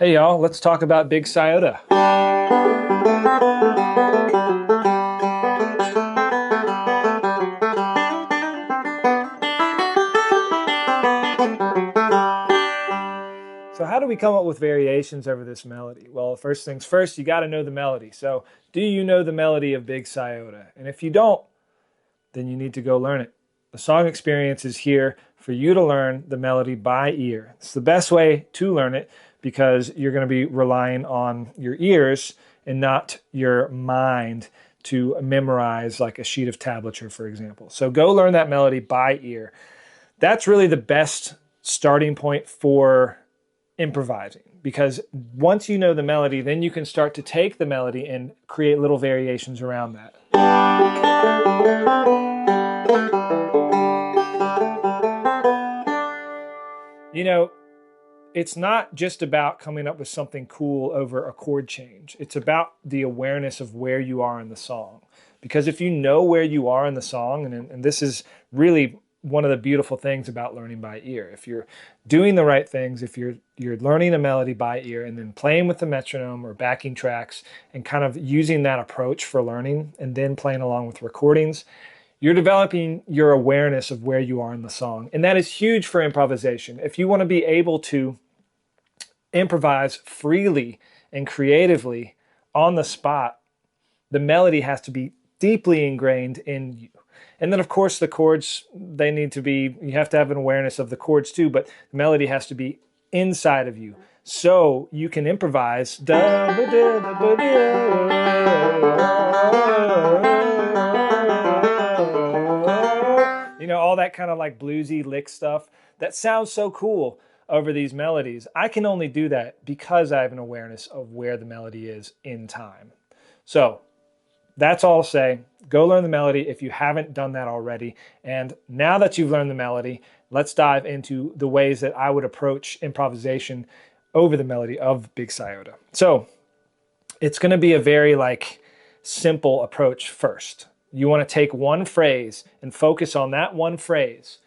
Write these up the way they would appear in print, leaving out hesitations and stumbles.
Hey y'all, let's talk about Big Sciota. So how do we come up with variations over this melody? Well, first things first, you got to know the melody. So do you know the melody of Big Sciota? And if you don't, then you need to go learn it. The song experience is here for you to learn the melody by ear. It's the best way to learn it because you're going to be relying on your ears and not your mind to memorize like a sheet of tablature, for example. So go learn that melody by ear. That's really the best starting point for improvising, because once you know the melody, then you can start to take the melody and create little variations around that. You know, it's not just about coming up with something cool over a chord change. It's about the awareness of where you are in the song. Because if you know where you are in the song, and this is really one of the beautiful things about learning by ear. If you're doing the right things, if you're learning a melody by ear and then playing with the metronome or backing tracks and kind of using that approach for learning and then playing along with recordings, you're developing your awareness of where you are in the song. And that is huge for improvisation. If you want to be able to improvise freely and creatively on the spot, the melody has to be deeply ingrained in you. And then, of course, the chords, they need to be, you have to have an awareness of the chords too, but the melody has to be inside of you. So you can improvise. You know, all that kind of like bluesy lick stuff. That sounds so cool over these melodies. I can only do that because I have an awareness of where the melody is in time. So that's all I'll say. Go learn the melody if you haven't done that already. And now that you've learned the melody, let's dive into the ways that I would approach improvisation over the melody of Big Sciota. So it's going to be a very simple approach first. You want to take one phrase and focus on that one phrase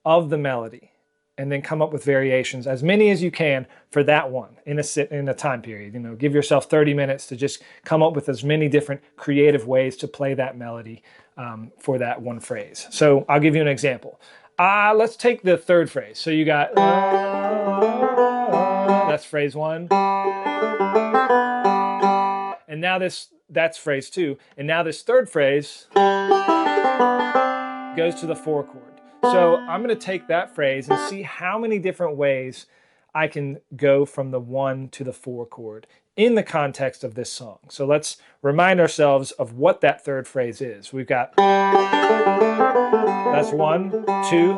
of the melody, and then come up with variations, as many as you can for that one in a time period. You know, give yourself 30 minutes to just come up with as many different creative ways to play that melody for that one phrase. So I'll give you an example. Let's take the third phrase. So you got, that's phrase one. And now that's phrase two. And now this third phrase goes to the four chord. So I'm going to take that phrase and see how many different ways I can go from the 1 to the 4 chord in the context of this song. So let's remind ourselves of what that third phrase is. We've got, that's 1, 2.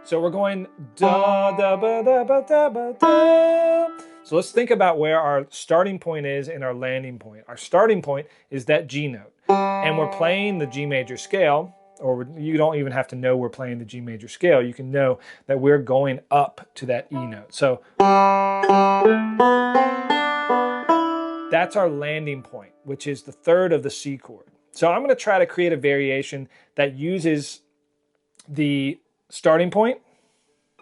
So we're going da da ba da ba da ba da. So let's think about where our starting point is and our landing point. Our starting point is that G note. And we're playing the G major scale, or you don't even have to know we're playing the G major scale. You can know that we're going up to that E note. So that's our landing point, which is the third of the C chord. So I'm going to try to create a variation that uses the starting point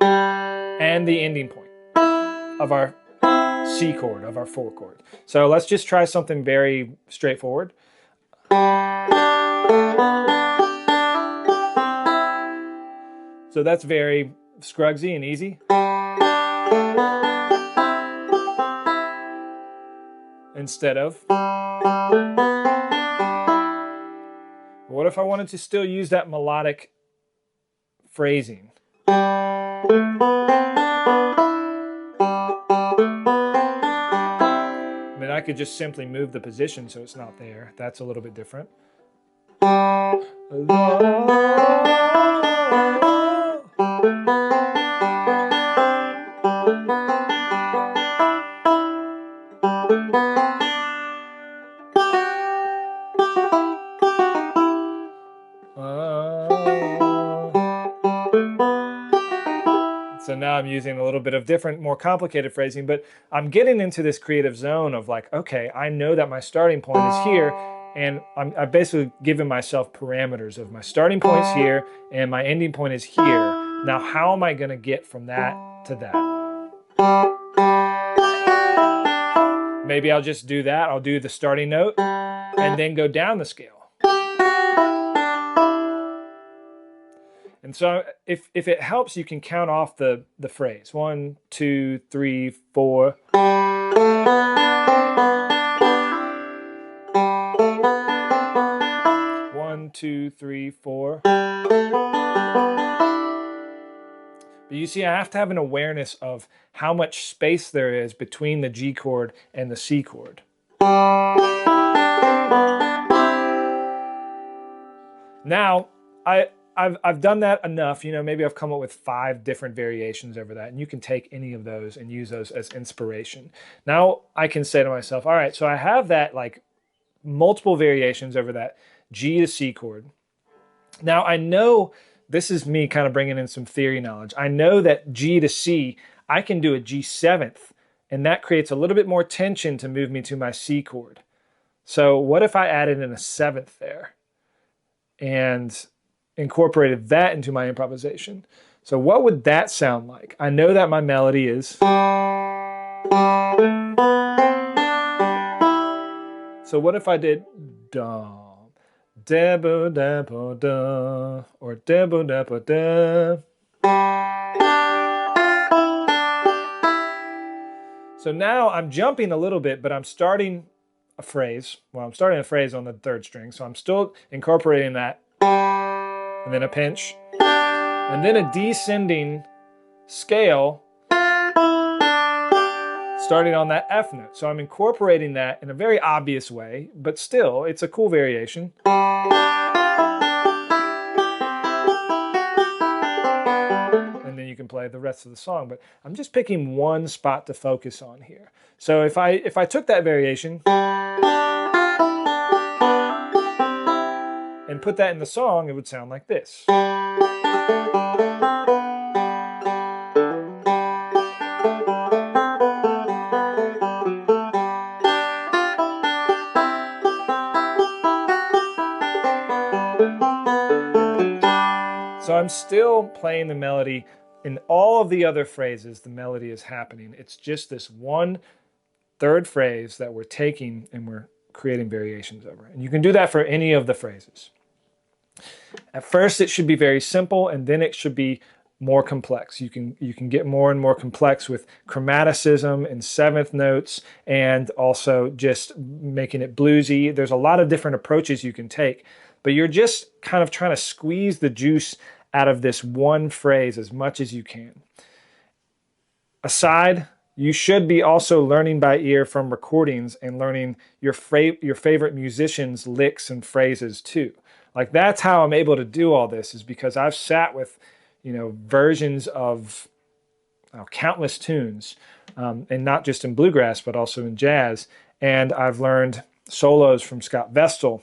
and the ending point of our C chord, of our 4 chord. So let's just try something very straightforward. So that's very Scruggsy and easy. Instead of, what if I wanted to still use that melodic phrasing? I could just simply move the position so it's not there. That's a little bit different. So now I'm using a little bit of different, more complicated phrasing, but I'm getting into this creative zone of like, okay, I know that my starting point is here. And I've basically given myself parameters of my starting point's here and my ending point is here. Now, how am I going to get from that to that? Maybe I'll just do that. I'll do the starting note and then go down the scale. And so if it helps, you can count off the phrase. 1, 2, 3, 4. 1, 2, 3, 4. But you see, I have to have an awareness of how much space there is between the G chord and the C chord. Now, I've done that enough, you know, maybe I've come up with 5 different variations over that, and you can take any of those and use those as inspiration. Now I can say to myself, all right, so I have that like multiple variations over that G to C chord. Now I know, this is me kind of bringing in some theory knowledge. I know that G to C, I can do a G7th, and that creates a little bit more tension to move me to my C chord. So what if I added in a 7th there and incorporated that into my improvisation? So what would that sound like? I know that my melody is. So what if I did dum, debo debo da, or debo debo da? So now I'm jumping a little bit, but I'm starting a phrase. Well, I'm starting a phrase on the 3rd string, so I'm still incorporating that. And then a pinch, and then a descending scale starting on that F note. So I'm incorporating that in a very obvious way, but still, it's a cool variation. And then you can play the rest of the song, but I'm just picking one spot to focus on here. So if I took that variation and put that in the song, it would sound like this. So I'm still playing the melody. In all of the other phrases, the melody is happening. It's just this one 3rd phrase that we're taking and we're creating variations over. And you can do that for any of the phrases. At first, it should be very simple, and then it should be more complex. You can get more and more complex with chromaticism and 7th notes, and also just making it bluesy. There's a lot of different approaches you can take, but you're just kind of trying to squeeze the juice out of this one phrase as much as you can. Aside, you should be also learning by ear from recordings and learning your favorite musicians' licks and phrases too. Like, that's how I'm able to do all this, is because I've sat with, you know, versions of countless tunes, and not just in bluegrass, but also in jazz. And I've learned solos from Scott Vestal.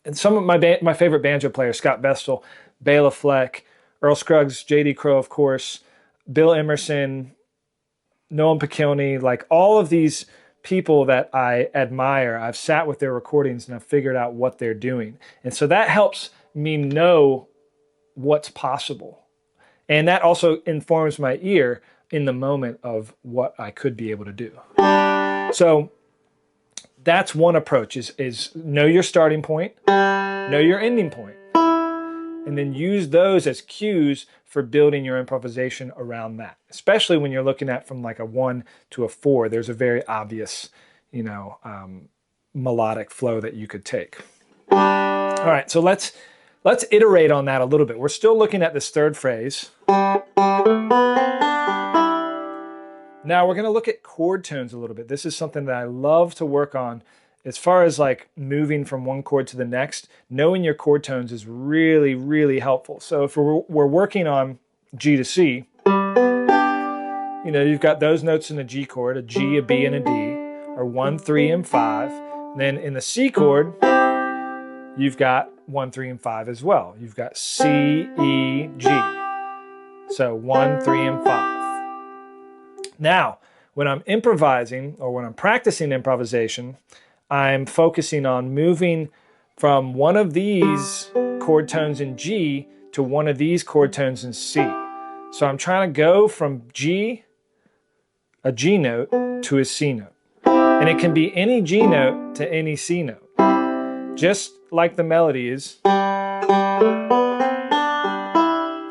And some of my favorite banjo players, Scott Vestal, Bela Fleck, Earl Scruggs, J.D. Crowe, of course, Bill Emerson, Noam Pikelny, like all of these people that I admire, I've sat with their recordings and I've figured out what they're doing. And so that helps me know what's possible. And that also informs my ear in the moment of what I could be able to do. So that's one approach, is know your starting point, know your ending point, and then use those as cues for building your improvisation around that. Especially when you're looking at from like a 1 to a 4, there's a very obvious, you know, melodic flow that you could take. All right, so let's iterate on that a little bit. We're still looking at this 3rd phrase. Now we're going to look at chord tones a little bit. This is something that I love to work on. As far as like moving from one chord to the next, knowing your chord tones is really, really helpful. So if we're working on G to C, you know, you've got those notes in a G chord, a G, a B, and a D, or 1, 3, and 5. And then in the C chord, you've got 1, 3, and 5 as well. You've got C, E, G. So 1, 3, and 5. Now, when I'm improvising or when I'm practicing improvisation, I'm focusing on moving from one of these chord tones in G to one of these chord tones in C. So I'm trying to go from G, a G note, to a C note. And it can be any G note to any C note. Just like the melody is,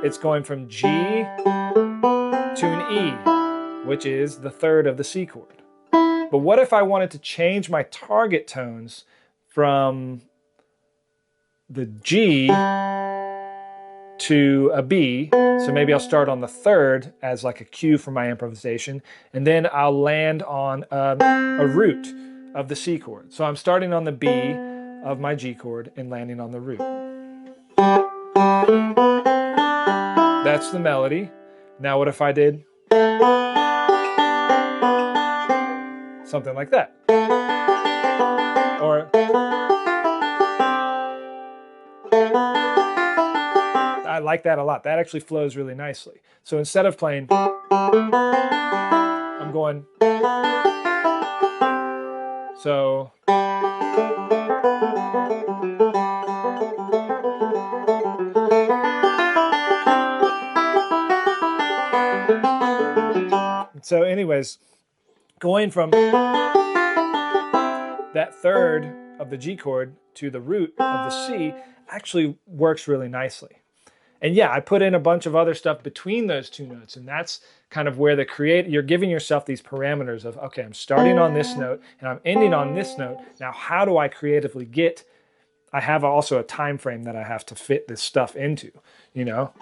it's going from G to an E, which is the third of the C chord. But what if I wanted to change my target tones from the G to a B? So maybe I'll start on the third as like a cue for my improvisation, and then I'll land on a root of the C chord. So I'm starting on the B of my G chord and landing on the root. That's the melody. Now what if I did something like that? Or I like that a lot. That actually flows really nicely. So instead of playing, I'm going, so anyways, going from that third of the G chord to the root of the C actually works really nicely. And yeah, I put in a bunch of other stuff between those two notes, and that's kind of where you're giving yourself these parameters of, okay, I'm starting on this note and I'm ending on this note. Now, how do I creatively I have also a time frame that I have to fit this stuff into, you know?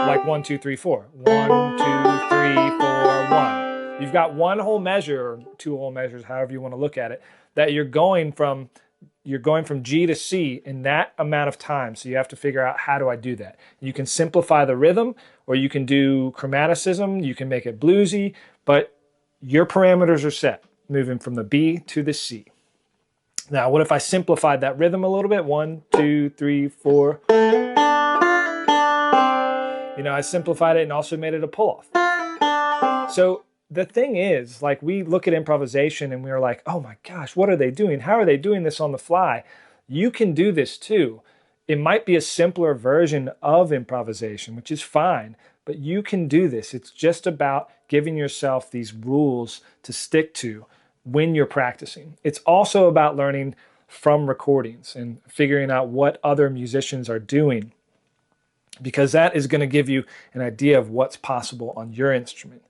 Like 1, 2, 3, 4. 1, 2, 3, 4, 1. You've got one whole measure, or two whole measures, however you want to look at it, that you're going from G to C in that amount of time. So you have to figure out, how do I do that? You can simplify the rhythm, or you can do chromaticism, you can make it bluesy, but your parameters are set, moving from the B to the C. Now, what if I simplified that rhythm a little bit? 1, 2, 3, 4. You know, I simplified it and also made it a pull-off. So the thing is, like, we look at improvisation and we're like, oh my gosh, what are they doing? How are they doing this on the fly? You can do this too. It might be a simpler version of improvisation, which is fine, but you can do this. It's just about giving yourself these rules to stick to when you're practicing. It's also about learning from recordings and figuring out what other musicians are doing, because that is going to give you an idea of what's possible on your instrument.